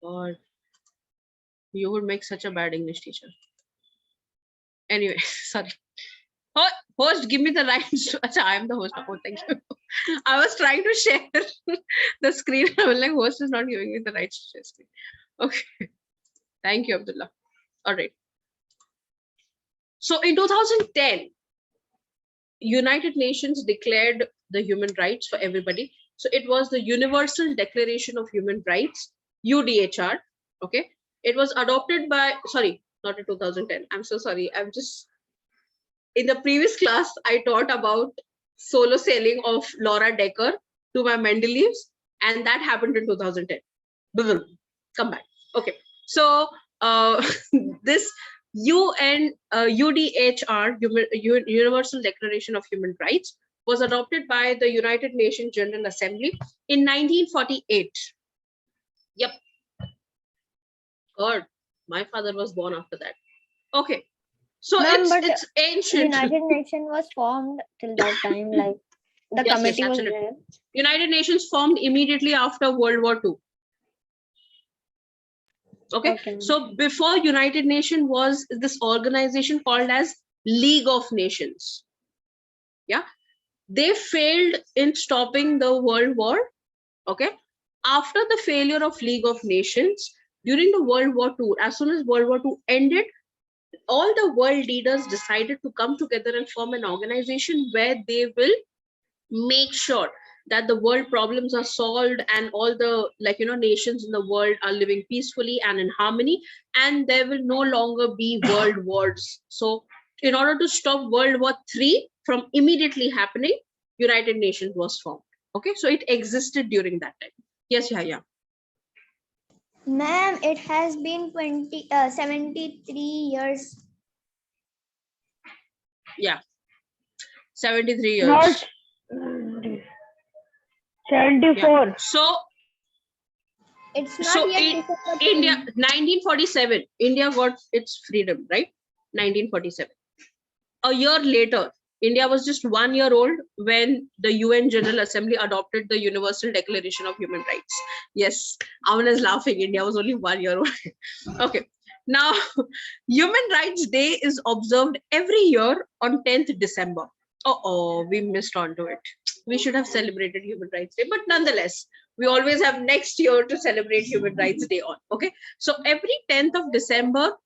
God, you would make such a bad English teacher. Anyway, sorry. Host, give me the rights. Achha, I am the host. Oh, thank you. I was trying to share the screen. I was like, host is not giving me the rights to share screen. Okay. Thank you, Abdullah. All right. So in 2010, United Nations declared the human rights for everybody. So it was the Universal Declaration of Human Rights, UDHR. Okay. It was adopted by, sorry, not in 2010. I'm so sorry. I'm just, in the previous class, I taught about solo sailing of Laura Decker to my Mendeleeves, and that happened in 2010. Come back. Okay. So this UDHR, Universal Declaration of Human Rights, was adopted by the United Nations General Assembly in 1948. Yep. God, my father was born after that. Okay. So it's ancient. United Nations was formed till that time, like the committee was there. United Nations formed immediately after World War II. Okay. So before United Nations was this organization called as League of Nations. Yeah. They failed in stopping the World War. Okay. After the failure of League of Nations, during the World War II, as soon as World War II ended, all the world leaders decided to come together and form an organization where they will make sure that the world problems are solved and all the nations in the world are living peacefully and in harmony, and there will no longer be world wars. So in order to stop World War III from immediately happening, United Nations was formed. Okay, so it existed during that time. Yes, yeah. Ma'am, it has been 73 years. Yeah, 73 years. Not 74. Yeah. So it's not yet India, 1947, India got its freedom, right? 1947. A year later, India was just 1 year old when the UN General Assembly adopted the Universal Declaration of Human Rights. Yes, Aman is laughing. India was only 1 year old. Okay. Now, Human Rights Day is observed every year on 10th December. Oh, we missed on to it. We should have celebrated Human Rights Day, but nonetheless, we always have next year to celebrate Human Rights Day on. Okay. So every 10th of December,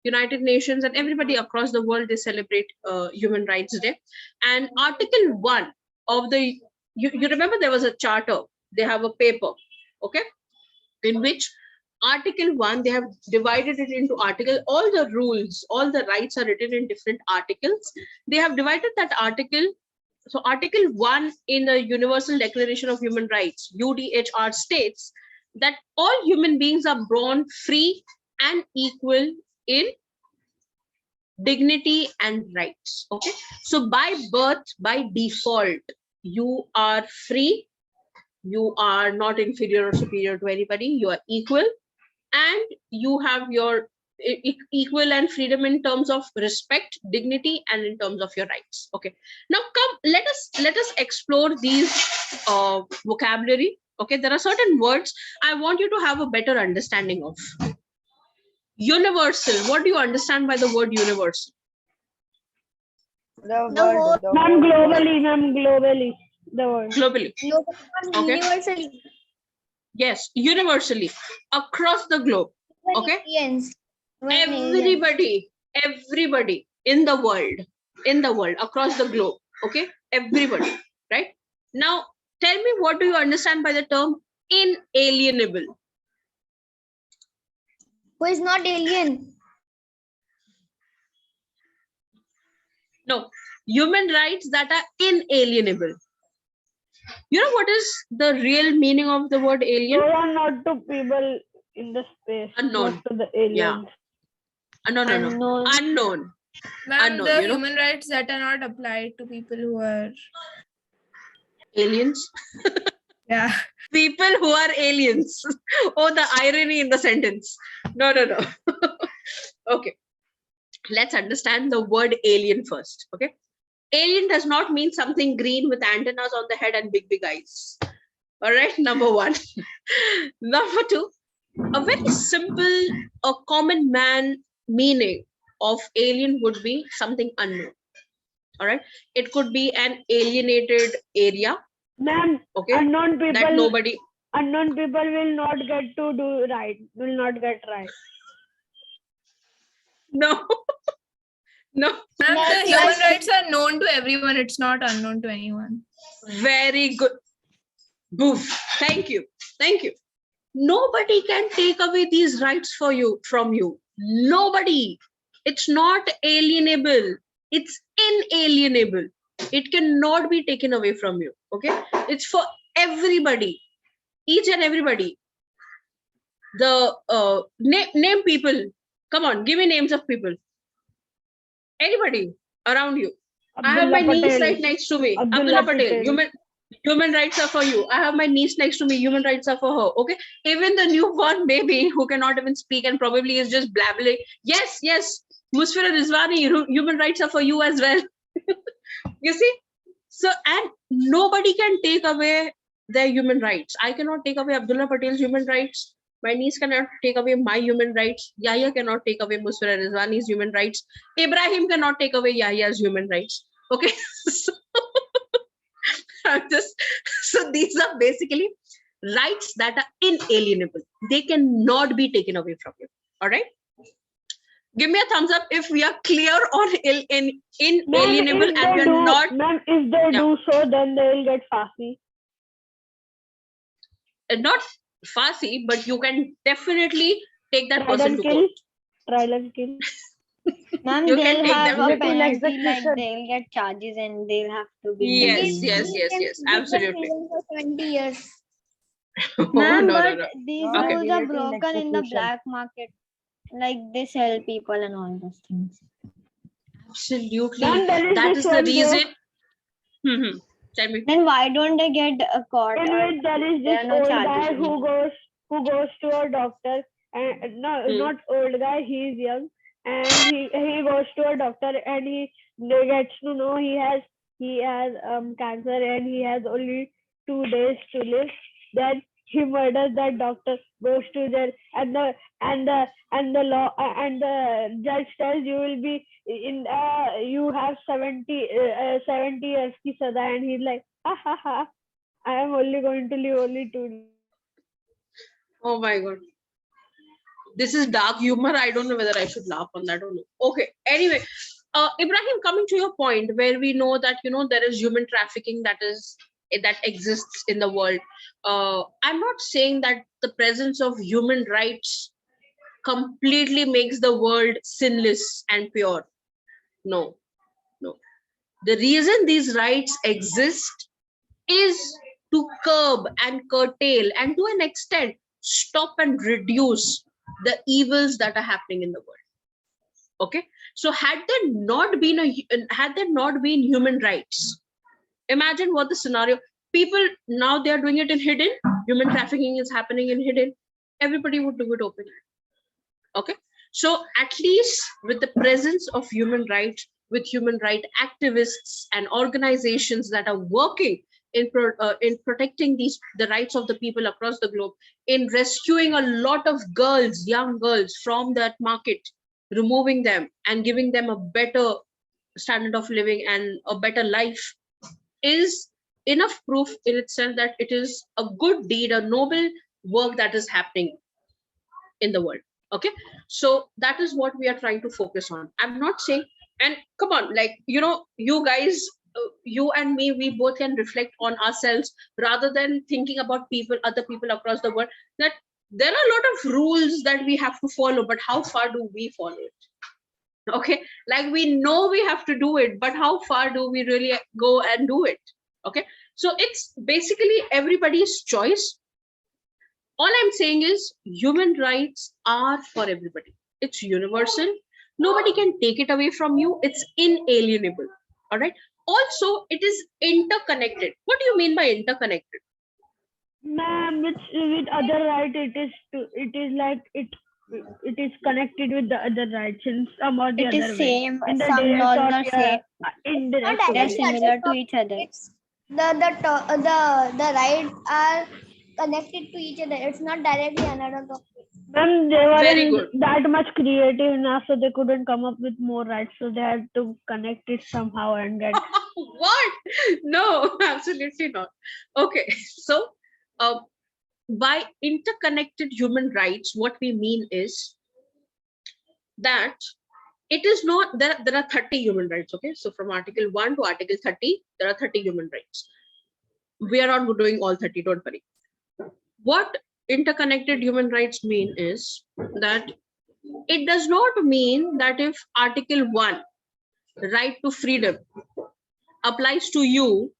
United Nations and everybody across the world, they celebrate Human Rights Day. And Article 1 of the, you remember there was a charter, they have a paper, okay, in which Article 1, they have divided it into all the rules, all the rights are written in different articles. They have divided that article. So Article 1 in the Universal Declaration of Human Rights, UDHR, states that all human beings are born free and equal in dignity and rights. Okay. So by birth, by default, you are free. You are not inferior or superior to anybody. You are equal. And you have your equal and freedom in terms of respect, dignity, and in terms of your rights. Okay. Now come, let us explore these vocabulary. Okay. There are certain words I want you to have a better understanding of. Universal. What do you understand by the word universal? Globally. The word. Globally. Okay. Universally. Yes, universally, across the globe. Okay. Everybody in the world, across the globe. Okay. Everybody. Right. Now, tell me, what do you understand by the term inalienable? Who is not alien? No, human rights that are inalienable. You know what is the real meaning of the word alien? Not to people in the space. Unknown. Not to the aliens. Yeah. No. Unknown. Ma'am, the human rights that are not applied to people who are aliens. Yeah. People who are aliens. Oh, the irony in the sentence. No. Okay. Let's understand the word alien first. Okay. Alien does not mean something green with antennas on the head and big eyes. All right, number one. Number two, a very simple, a common man meaning of alien would be something unknown. All right, it could be an alienated area. Ma'am, Okay, unknown that people nobody. will not get to do right. Will not get right. No, no. Ma'am, the That's human like- rights are known to everyone. It's not unknown to anyone. Very good. Boof. Thank you. Thank you. Nobody can take away these rights from you. Nobody. It's not alienable. It's inalienable. It cannot be taken away from you. Okay. It's for everybody. Each and everybody. The name people. Come on, give me names of people. Anybody around you. I have my Abdullah niece Patel. right next to me. Abdullah Abdullah Patel. Patel. Human rights are for you. I have my niece next to me. Human rights are for her. Okay. Even the newborn baby who cannot even speak and probably is just blabbering. Yes, yes. Musfira Rizwani, human rights are for you as well. You see? So, and nobody can take away their human rights. I cannot take away Abdullah Patel's human rights. My niece cannot take away my human rights. Yahya cannot take away Musfira Rizwani's human rights. Ibrahim cannot take away Yahya's human rights. Okay. So, so these are basically rights that are inalienable. They cannot be taken away from you. All right. Give me a thumbs up if we are clear on inalienable and we are not. Ma'am, if they do so, then they will get Fasi. Not fussy, but you can definitely take that Trial person and to kill. court. Trial and kill. Ma'am, You can they'll take have them a to court. penalty, like Execution. they'll get charges and they'll have to be. Yes, absolutely. For 20 years. Oh, Ma'am, no, but no. these Okay. rules are broken in the black market. Like they sell people and all those things. Absolutely. Ma'am, there is That this is the one reason. joke Tell me. Then why don't they get a court? in which there is There this are no old charges guy in it. who goes to a doctor and no, not old guy, he's young, and he goes to a doctor and he gets to know he has cancer and he has only 2 days to live. Then he murders that doctor, goes to jail, and the law and the judge says you will be in you have 70 years ki sada, and he's like, ha ha ha, I am only going to live only 2 days. Oh my God. This is dark humor. I don't know whether I should laugh on that or no. Okay. Anyway, Ibrahim, coming to your point where we know that, there is human trafficking that exists in the world. I'm not saying that the presence of human rights completely makes the world sinless and pure. No. The reason these rights exist is to curb and curtail and to an extent stop and reduce the evils that are happening in the world. Okay, so had there not been human rights, imagine what the scenario. People now, they are doing it in hidden. Human trafficking is happening in hidden. Everybody would do it openly. Okay, so at least with the presence of human rights, with human right activists and organizations that are working in protecting the rights of the people across the globe, in rescuing a lot of girls, young girls from that market, removing them and giving them a better standard of living and a better life, is enough proof in itself that it is a good deed, a noble work that is happening in the world. Okay, so that is what we are trying to focus on. I'm not saying, and come on, like, you guys, you and me, we both can reflect on ourselves rather than thinking about other people across the world, that there are a lot of rules that we have to follow, but how far do we follow it? Okay, like, we know we have to do it, but how far do we really go and do it? Okay, so it's basically everybody's choice. All I'm saying is human rights are for everybody. It's universal. Nobody can take it away from you. It's inalienable. All right. Also, it is interconnected. What do you mean by interconnected? Ma'am, with other right, it is like it is connected with the other rights in some or the It other is way. same. In the Some direct laws or are same. indirect They're way. similar to each other. the rights are connected to each other. It's not directly another topic. Ma'am, they Very weren't good. that much creative enough, so they couldn't come up with more rights. So they had to connect it somehow and get. What? No, absolutely not. Okay, so by interconnected human rights, what we mean is that it is not there are 30 human rights. Okay, so from article 1 to article 30 there are 30 human rights. We are not doing all 30, don't worry. What interconnected human rights mean is that it does not mean that if article 1, right to freedom, applies to you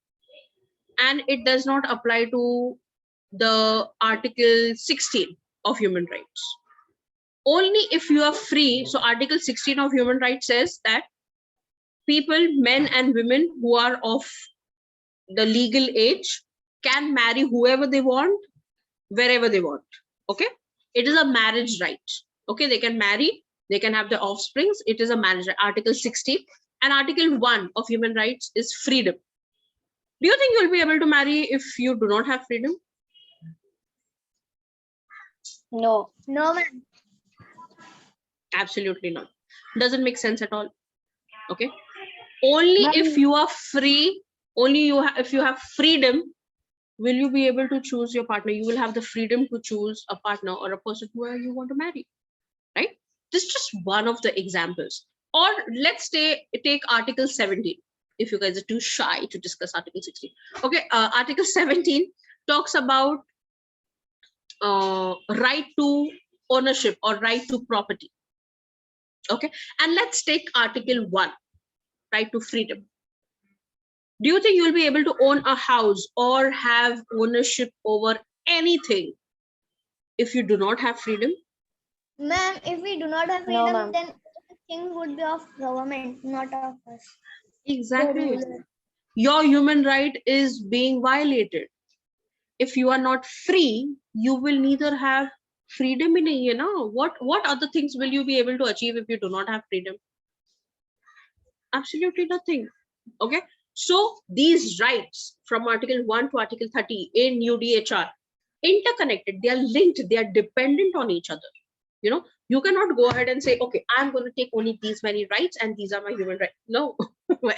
and it does not apply to the article 16 of human rights. Only if you are free. So article 16 of human rights says that people, men and women who are of the legal age, can marry whoever they want, wherever they want. Okay, it is a marriage right. Okay, they can marry, they can have their offsprings. It is a marriage right. Article 16. And article 1 of human rights is freedom. Do you think you'll be able to marry if you do not have freedom? No, ma'am. Absolutely not. Doesn't make sense at all. Okay, only Ma'am, if you are free, only if you have freedom, will you be able to choose your partner. You will have the freedom to choose a partner or a person who you want to marry, right? This is just one of the examples. Or let's take article 17, if you guys are too shy to discuss article 16. Okay, article 17 talks about right to ownership or right to property. Okay, and let's take article 1, right to freedom. Do you think you'll be able to own a house or have ownership over anything if you do not have freedom? Ma'am, if we do not have No, freedom, ma'am. then things would be of government, not of us. Exactly. The ruler. Your human right is being violated. If you are not free, you will neither have freedom in a, what other things will you be able to achieve if you do not have freedom? Absolutely nothing. Okay, so these rights from article 1 to article 30 in UDHR interconnected, they are linked, they are dependent on each other. You cannot go ahead and say, okay, I'm going to take only these many rights and these are my human rights. No.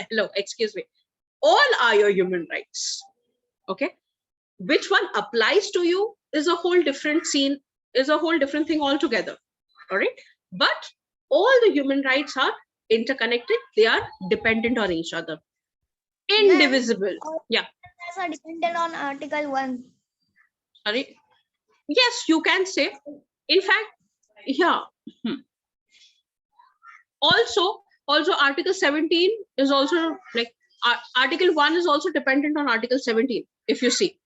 Hello, excuse me, all are your human rights. Okay, which one applies to you is a whole different scene, is a whole different thing altogether. All right, but all the human rights are interconnected, they are dependent on each other, indivisible. Yeah, Also dependent on Article 1. sorry, yes, you can say. In fact, yeah. Also article 17 is also like article 1 is also dependent on article 17, if you see.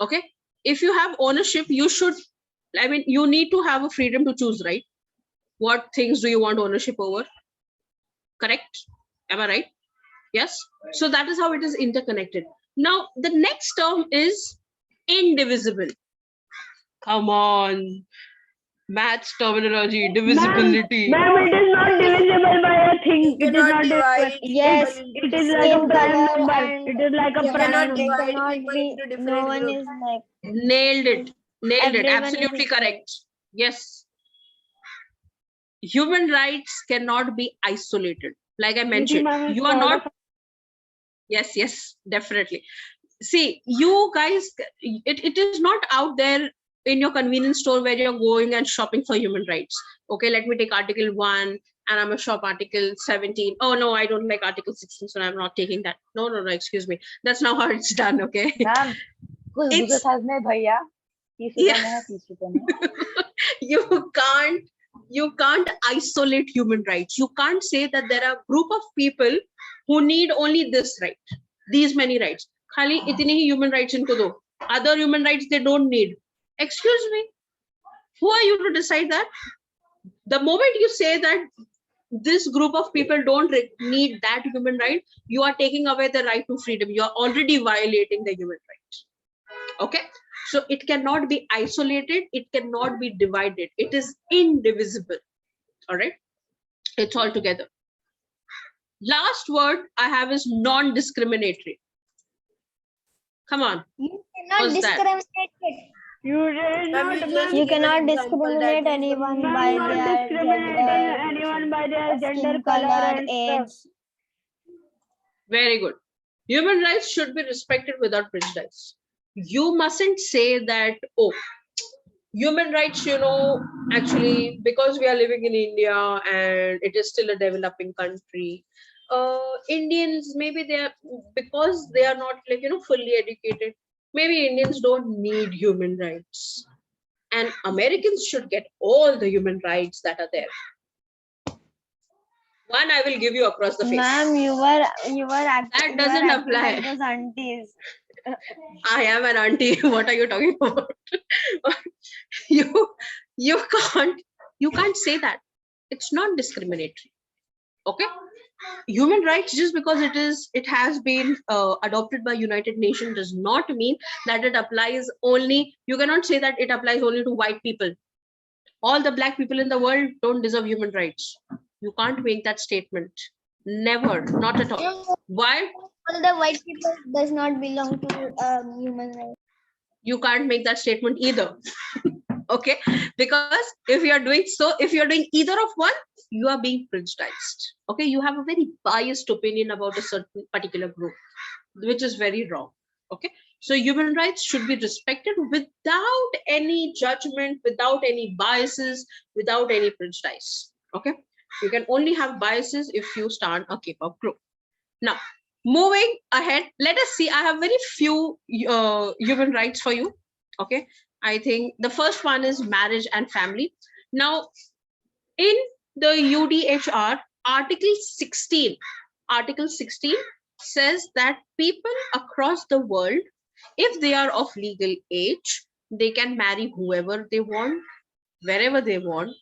Okay, if you have ownership, you should, you need to have a freedom to choose, right? What things do you want ownership over? Correct? Am I right? Yes. So that is how it is interconnected. Now the next term is indivisible. Come on, maths terminology, divisibility. Ma'am, it is not divisible by a thing. You It is cannot not divide divisible. Yes, It is like a skin prime color number. and It is like a you prime cannot number. divide cannot people be. into different No one groups. is like. Nailed it. Everyone is Absolutely equal. correct. Yes. Human rights cannot be isolated. Like I mentioned, ma'am is you are proud not. of- Yes, definitely. See, you guys, it is not out there in your convenience store where you're going and shopping for human rights. Okay, let me take article 1 and I'm gonna shop article 17. Oh no, I don't like article 16, so I'm not taking that. No, excuse me. That's not how it's done, okay? Ma'am कुछ दूसरे It's, size में भैया 30 रुपए yeah. में है 30 रुपए में you can't isolate human rights. You can't say that there are a group of people who need only this right, these many rights. Khali itni hi human rights inko do. Other human rights they don't need. Excuse me, who are you to decide that? The moment you say that this group of people don't need that human right, you are taking away the right to freedom. You are already violating the human rights. Okay, so it cannot be isolated, it cannot be divided, it is indivisible. All right, it's all together. Last word I have is non-discriminatory. Come on. You cannot What's that? discriminate it. You did Ma'am, not, you just ma'am. You gave an cannot example that discriminate is anyone Ma'am, by not their discriminating gender, anyone by their gender, skin color, color, and age. stuff. Very good. Human rights should be respected without prejudice. You mustn't say that, oh, human rights, actually, because we are living in India and it is still a developing country, Indians, maybe because they are not fully educated, maybe Indians don't need human rights. And Americans should get all the human rights that are there. One I will give you across the face. Ma'am, you were acting doesn't like apply. those aunties. I am an auntie. What are you talking about? you can't say that. It's not discriminatory. Okay? Human rights, just because it has been adopted by United Nations, does not mean that it applies only. You cannot say that it applies only to white people. All the black people in the world don't deserve human rights. You can't make that statement. Never, not at all. Why? All the white people does not belong to human rights. You can't make that statement either. Okay, because if you're doing either of one, you are being prejudiced. Okay, you have a very biased opinion about a certain particular group, which is very wrong. Okay, so human rights should be respected without any judgment, without any biases, without any prejudice. Okay, you can only have biases if you start a K-pop group. Now, moving ahead, let us see. I have very few human rights for you. Okay, I think the first one is marriage and family. Now, in the UDHR, Article 16 says that people across the world, if they are of legal age, they can marry whoever they want, wherever they want,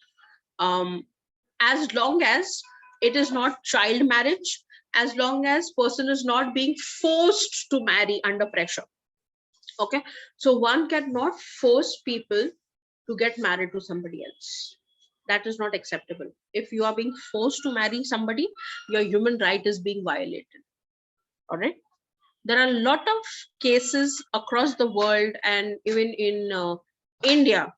as long as it is not child marriage, as long as person is not being forced to marry under pressure. Okay, so one cannot force people to get married to somebody else. That is not acceptable. If you are being forced to marry somebody, your human right is being violated. All right, there are a lot of cases across the world and even in India,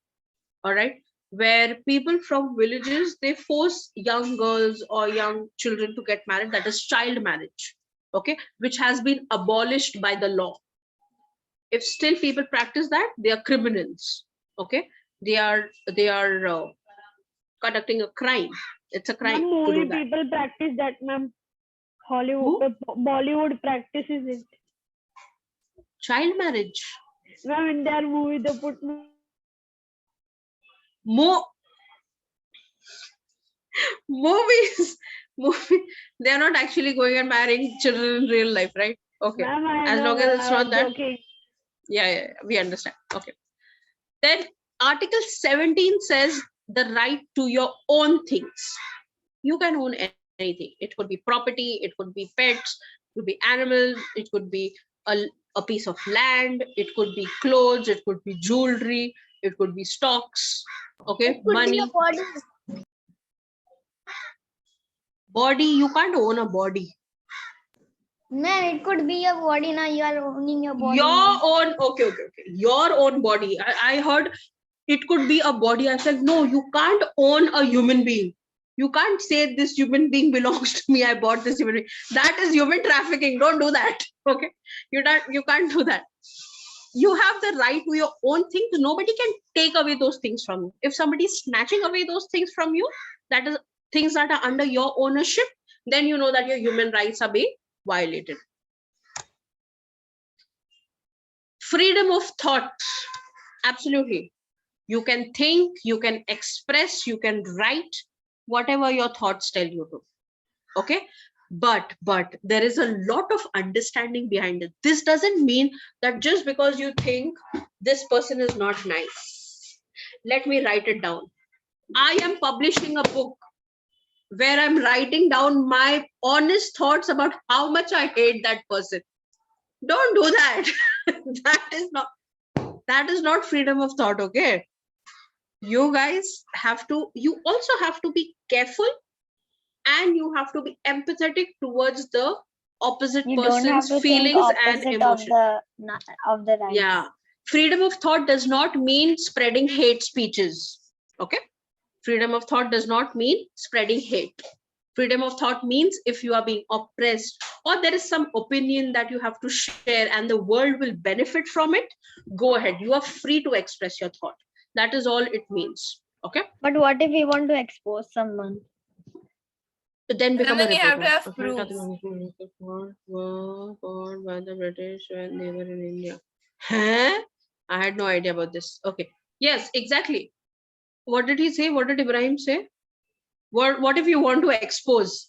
all right, where people from villages, they force young girls or young children to get married. That is child marriage. Okay, which has been abolished by the law. If still people practice that, they are criminals. Okay, they are conducting a crime. It's a crime Ma'am, to do movie that. people practice that, ma'am. Hollywood, Bollywood practices it. Child marriage. Ma'am, in their movie, they put Movies, they are not actually going and marrying children in real life, right? Okay, ma'am, I as know, long as it's I not was that. joking. Yeah, we understand. Okay, then Article 17 says the right to your own things. You can own anything. It could be property, it could be pets, it could be animals, it could be a piece of land, it could be clothes, it could be jewelry, it could be stocks. Okay, It could money. be a body. Body, you can't own a body. Man, it could be your body now. You are owning your body. Your own, okay. Your own body. I heard it could be a body. I said, no, you can't own a human being. You can't say this human being belongs to me. I bought this human being. That is human trafficking. Don't do that. Okay. You can't do that. You have the right to your own things. Nobody can take away those things from you. If somebody is snatching away those things from you, that is things that are under your ownership, then you know that your human rights are being violated. Freedom of thought. Absolutely. You can think, you can express, you can write whatever your thoughts tell you to. Okay. But there is a lot of understanding behind it. This doesn't mean that just because you think this person is not nice, let me write it down. I am publishing a book where I'm writing down my honest thoughts about how much I hate that person. Don't do that. That is not freedom of thought. Okay, you guys you also have to be careful, and you have to be empathetic towards the opposite You don't have person's to think feelings and opposite emotion. of the rights. Yeah. Freedom of thought does not mean spreading hate speeches. Okay. Freedom of thought does not mean spreading hate. Freedom of thought means if you are being oppressed or there is some opinion that you have to share and the world will benefit from it, go ahead. You are free to express your thought. That is all it means. Okay. But what if we want to expose someone? Then become a then you have reporter. to have Fought by the British when they were in India. Huh? I had no idea about this. Okay. Yes, exactly. What did he say? What did Ibrahim say? What if you want to expose?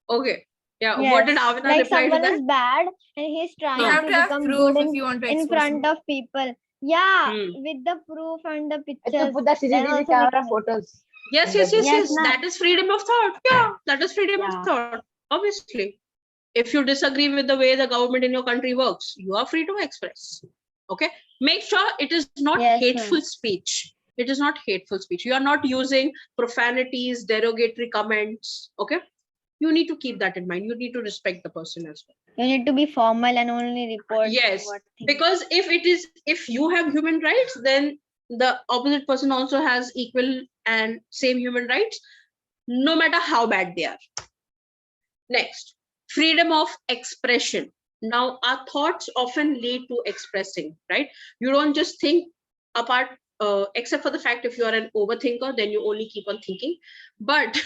Okay. Yeah. What did Yes, Avina like reply to someone that? is bad and he's trying You have to to have become proof good if you want to in expose front him. of people. Yeah, Hmm. with the proof and the I pictures. have to put the Then CCTV also we camera can. photos. Yes, in yes, the yes, book. Yes, yes. na. That is freedom of thought. Yeah, that is freedom Yeah. of thought. Obviously. If you disagree with the way the government in your country works, you are free to express. Okay. Make sure it is not Yes, hateful ma'am. speech. It is not hateful speech. You are not using profanities, derogatory comments. Okay. You need to keep that in mind. You need to respect the person as well. You need to be formal and only report Yes, what things. because if you have human rights, then the opposite person also has equal and same human rights, no matter how bad they are. Next, freedom of expression. Now, our thoughts often lead to expressing, right? You don't just think apart, except for the fact if you are an overthinker, then you only keep on thinking. But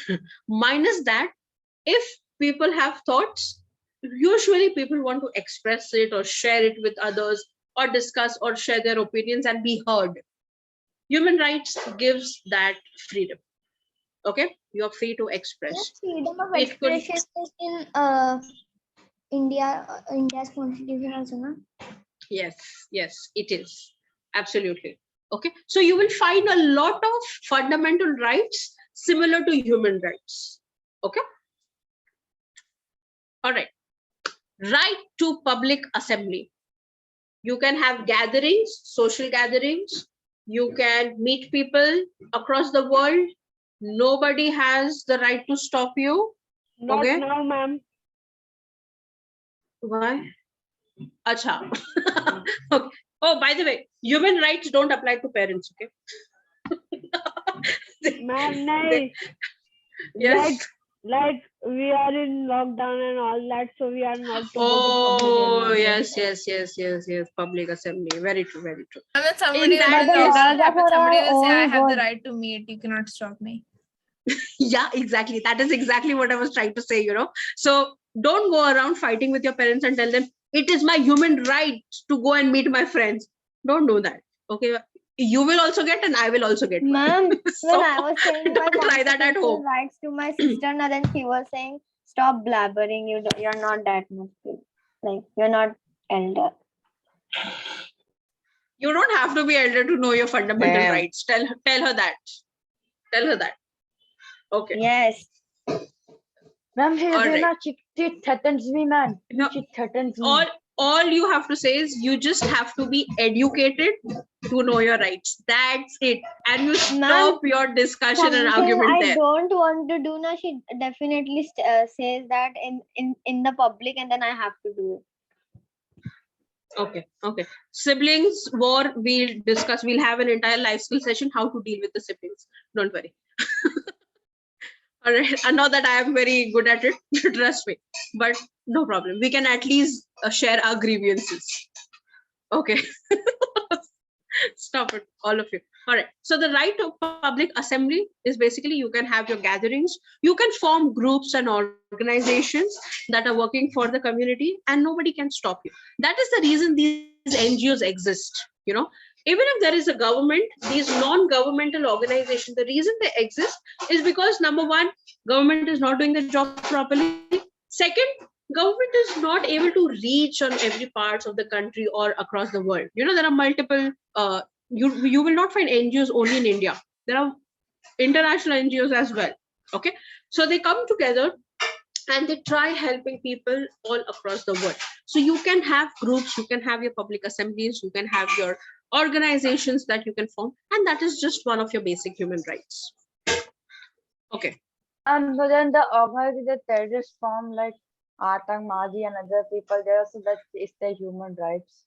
minus that, if people have thoughts, usually people want to express it or share it with others or discuss or share their opinions and be heard. Human rights gives that freedom. Okay, you are free to express. Freedom of It could expression is in India's constitution also, no? Yes, yes, it is. Absolutely. Okay. So you will find a lot of fundamental rights similar to human rights. Okay. All right. Right to public assembly. You can have gatherings, social gatherings. You can meet people across the world. Nobody has the right to stop you. Not Okay. now, ma'am. Why? Acha. Okay. Oh, by the way, human rights don't apply to parents. Okay. Ma'am, nahi. Yes. Like we are in lockdown and all that, so we are not to go to Oh, public yes, yes, yes, yes, yes. Public assembly. Very true, very true. And when somebody In will that be case, lockdown happens, somebody will say, I own have the good. right to meet, you cannot stop me. yeah, exactly. That is exactly what I was trying to say, you know. So don't go around fighting with your parents and tell them, it is my human right to go and meet my friends. Don't do that. Okay. You will also get and I will also get. Ma'am, So, when I was saying my don't try that at constitutional home. rights to my sister, and then she was saying, "Stop blabbering. You're not that much good. Like you're not elder." You don't have to be elder to know your fundamental Damn. rights. Tell her that. Tell her that. Okay. Yes. Ma'am, she All she threatens me, man. No, She threatens me. all you have to say is you just have to be educated to know your rights. That's it. And you stop your discussion and Something argument I there. don't want to do now. She definitely says that in the public, and then I have to do it. Okay, okay. Siblings war, we'll discuss. We'll have an entire life skill session how to deal with the siblings. Don't worry. All right. And not that I am very good at it, trust me. But no problem. We can at least share our grievances. Okay. Stop it, all of you. All right. So the right of public assembly is basically you can have your gatherings, you can form groups and organizations that are working for the community, and nobody can stop you. That is the reason these NGOs exist. You know, even if there is a government, these non-governmental organizations, the reason they exist is because number one, government is not doing the job properly. Second, government is not able to reach on every parts of the country or across the world. You know, there are multiple you will not find NGOs only in India. There are international NGOs as well. Okay, so they come together and they try helping people all across the world. So you can have groups, you can have your public assemblies, you can have your organizations that you can form, and that is just one of your basic human rights. Okay. And so then the organized the terrorist form, like Atangmadi and other people there, so that is their human rights.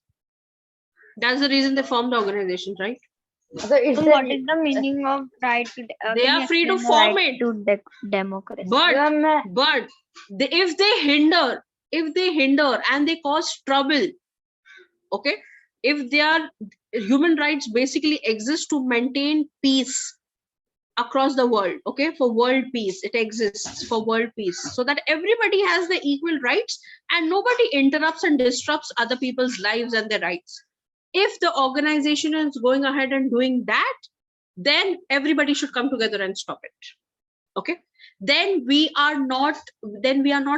That's the reason they formed the organization, right? So it's So what is the meaning of right to? They can are you free to explain the right form it. to democracy? But if they hinder and they cause trouble, okay, if they are human rights basically exist to maintain peace across the world, okay, for world peace. It exists for world peace, so that everybody has the equal rights and nobody interrupts and disrupts other people's lives and their rights. If the organization is going ahead and doing that, then everybody should come together and stop it. Okay, then we are not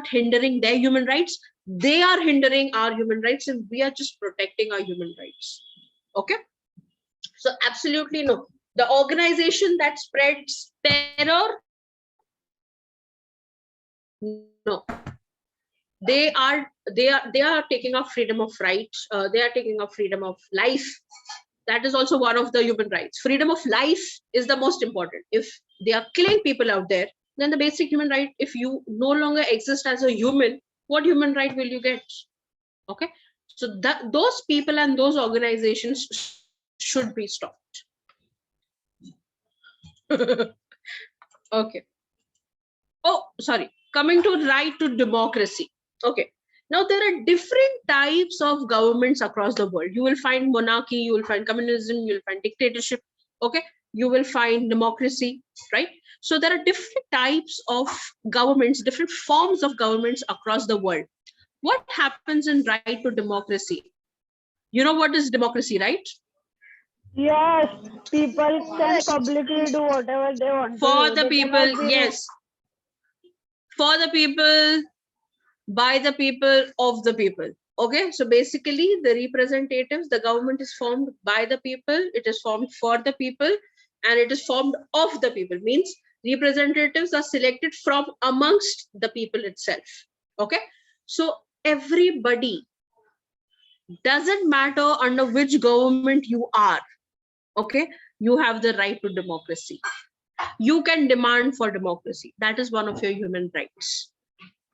hindering their human rights. They are hindering our human rights, and we are just protecting our human rights. Okay, so absolutely no. The organization that spreads terror, no, they are taking up freedom of rights. They are taking up freedom of life. That is also one of the human rights. Freedom of life is the most important. If they are killing people out there, then the basic human right, if you no longer exist as a human, what human right will you get? Okay, so those people and those organizations should be stopped. Okay. Oh, sorry. Coming to right to democracy. Okay. Now there are different types of governments across the world. You will find monarchy, you will find communism, you will find dictatorship. Okay. You will find democracy, right? So there are different types of governments, different forms of governments across the world. What happens in right to democracy? You know what is democracy, right? Yes, people can publicly do whatever they want For to do. the They people, cannot be yes. For the people, by the people, of the people. Okay, so basically the representatives, the government is formed by the people, it is formed for the people, and it is formed of the people. Means representatives are selected from amongst the people itself. Okay, so everybody, doesn't matter under which government you are, okay, you have the right to democracy. You can demand for democracy. That is one of your human rights.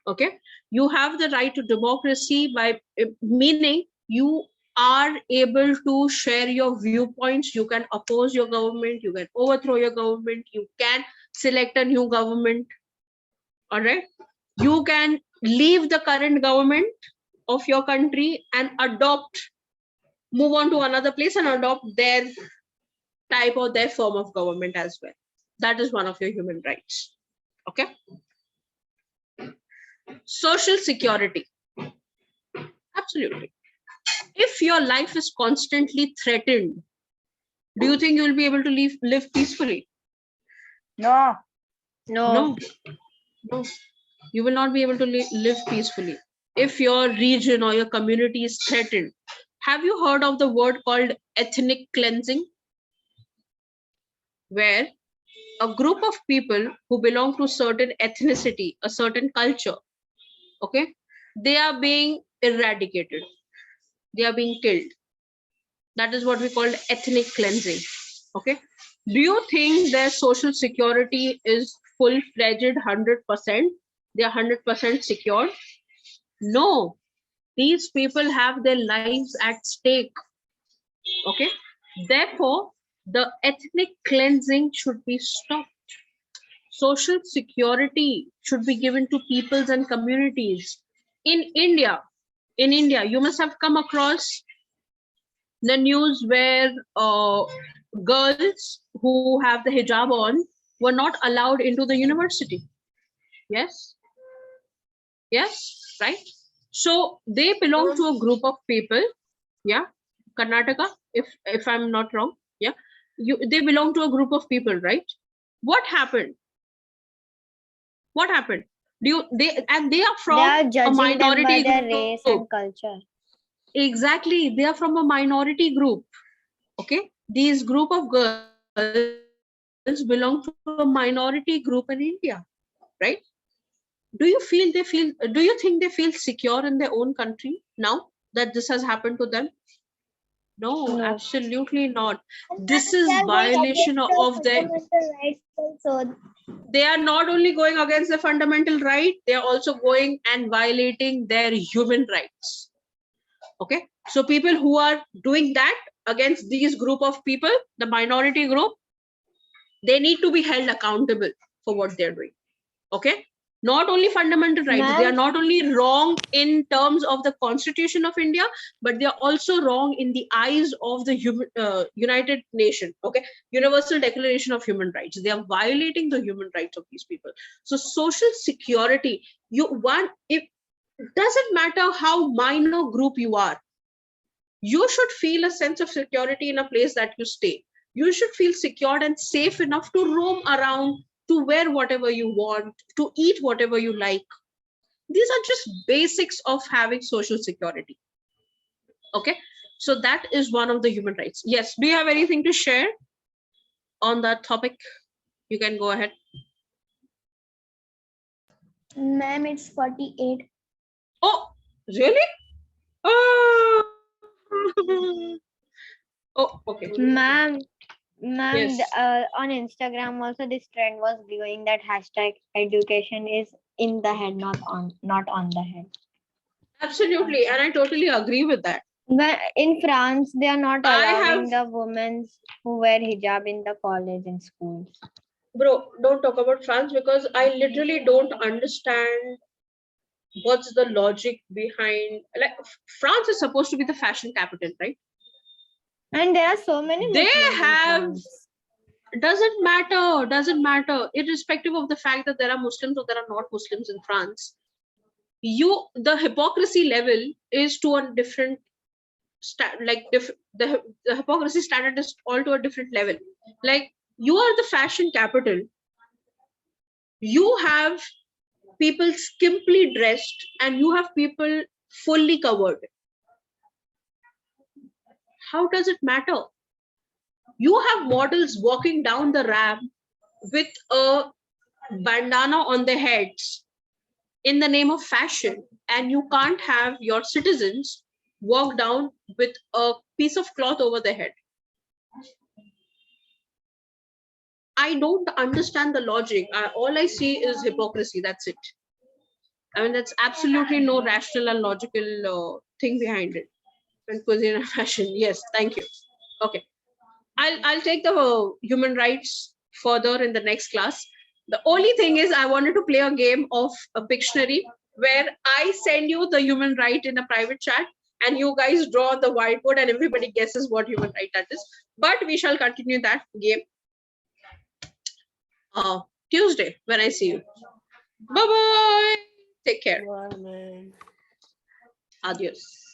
Okay, you have the right to democracy by meaning you are able to share your viewpoints. You can oppose your government, you can overthrow your government, you can select a new government. All right, you can leave the current government of your country and move on to another place and adopt their type or their form of government as well. That is one of your human rights. Okay, social security. Absolutely. If your life is constantly threatened, do you think you will be able to live peacefully? No. No. You will not be able to live peacefully. If your region or your community is threatened, have you heard of the word called ethnic cleansing? Where a group of people who belong to a certain ethnicity, a certain culture, okay, they are being eradicated. They are being killed. That is what we call ethnic cleansing. Okay, do you think their social security is full-fledged 100%? They are 100% secure? No, these people have their lives at stake. Okay, therefore the ethnic cleansing should be stopped. Social security should be given to peoples and communities. In India, you must have come across the news where girls who have the hijab on were not allowed into the university. Yes, right. So they belong to a group of people. Yeah, Karnataka, if I'm not wrong. Yeah, they belong to a group of people, right? What happened? They are from They are a judging them by minority their group. race and culture. Exactly, they are from a minority group. Okay, these group of girls belong to a minority group in India, right? Do you think they feel secure in their own country now that this has happened to them? No, absolutely not. This is violation of their fundamental rights also. they are not only going against the fundamental right, they are also going and violating their human rights. Okay, so people who are doing that against these group of people, the minority group, they need to be held accountable for what they're doing. Okay, not only fundamental rights, they are Ma'am. not only wrong in terms of the Constitution of India, but they are also wrong in the eyes of the United Nation. Okay, Universal Declaration of Human Rights. They are violating the human rights of these people. So social security, it doesn't matter how minor group you are, you should feel a sense of security in a place that you stay. You should feel secured and safe enough to roam around, to wear whatever you want, to eat whatever you like. These are just basics of having social security. Okay, so that is one of the human rights. Yes, do you have anything to share on that topic? You can go ahead. Ma'am, it's 48. Oh, really? Oh, oh, okay. Ma'am, Yes. on Instagram also this trend was going that hashtag education is in the head, not on the head. Absolutely, and I totally agree with that. But in France, they are not I allowing have, the women who wear hijab in the college and schools. bro, don't talk about France because I literally don't understand what's the logic behind, like, France is supposed to be the fashion capital, right? And there are so many They Muslims in have, France. doesn't matter, irrespective of the fact that there are Muslims or there are not Muslims in France. The hypocrisy level is to a different the hypocrisy standard is all to a different level. Like, you are the fashion capital, you have people skimpily dressed and you have people fully covered. How does it matter? You have models walking down the ramp with a bandana on their heads in the name of fashion, and you can't have your citizens walk down with a piece of cloth over their head. I don't understand the logic. All I see is hypocrisy. That's it. I mean, that's absolutely no rational and logical thing behind it. And cuisine and fashion. Yes, thank you. Okay, I'll take the human rights further in the next class. The only thing is, I wanted to play a game of a Pictionary where I send you the human right in a private chat, and you guys draw on the whiteboard, and everybody guesses what human right that is. But we shall continue that game Tuesday when I see you. Bye bye. Take care. Wow, man. Adios.